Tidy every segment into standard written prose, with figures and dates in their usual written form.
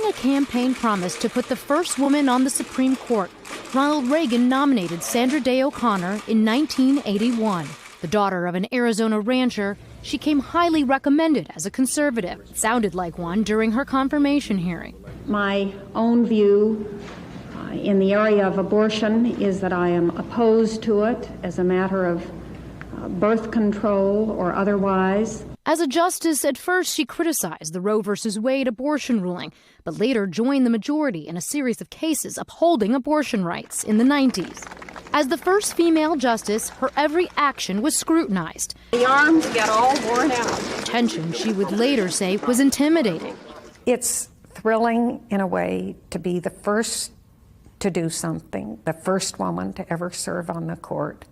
a campaign promise to put the first woman on the Supreme Court, Ronald Reagan nominated Sandra Day O'Connor in 1981. The daughter of an Arizona rancher, she came highly recommended as a conservative. It sounded like one during her confirmation hearing. My own view in the area of abortion is that I am opposed to it as a matter of birth control or otherwise. As a justice, at first she criticized the Roe v. Wade abortion ruling, but later joined the majority in a series of cases upholding abortion rights in the 90s. As the first female justice, her every action was scrutinized. The arms get all worn out. Tension she would later say was intimidating. It's thrilling in a way to be the first to do something, the first woman to ever serve on the court.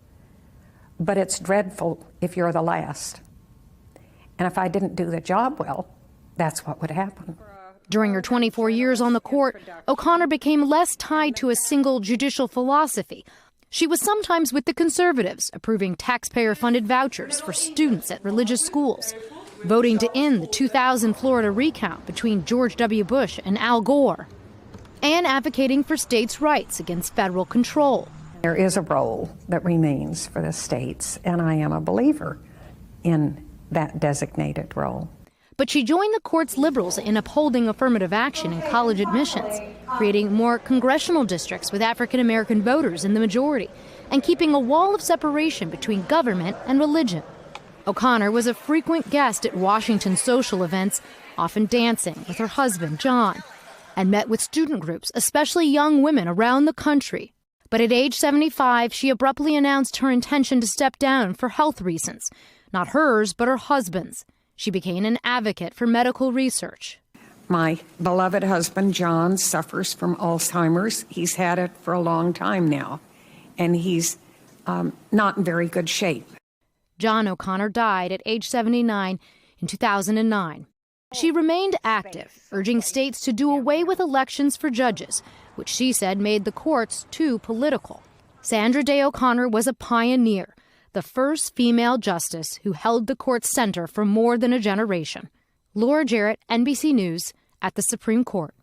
But it's dreadful if you're the last. And if I didn't do the job well, that's what would happen. During her 24 years on the court, O'Connor became less tied to a single judicial philosophy. She was sometimes with the conservatives, approving taxpayer-funded vouchers for students at religious schools, voting to end the 2000 Florida recount between George W. Bush and Al Gore, and advocating for states' rights against federal control. There is a role that remains for the states, and I am a believer in that designated role. But she joined the court's liberals in upholding affirmative action in college admissions, creating more congressional districts with African-American voters in the majority, and keeping a wall of separation between government and religion. O'Connor was a frequent guest at Washington social events, often dancing with her husband, John, and met with student groups, especially young women around the country. But at age 75, she abruptly announced her intention to step down for health reasons. Not hers, but her husband's. She became an advocate for medical research. My beloved husband, John, suffers from Alzheimer's. He's had it for a long time now, and he's not in very good shape. John O'Connor died at age 79 in 2009. She remained active, urging states to do away with elections for judges, which she said made the courts too political. Sandra Day O'Connor was a pioneer, the first female justice who held the court's center for more than a generation. Laura Jarrett, NBC News, at the Supreme Court.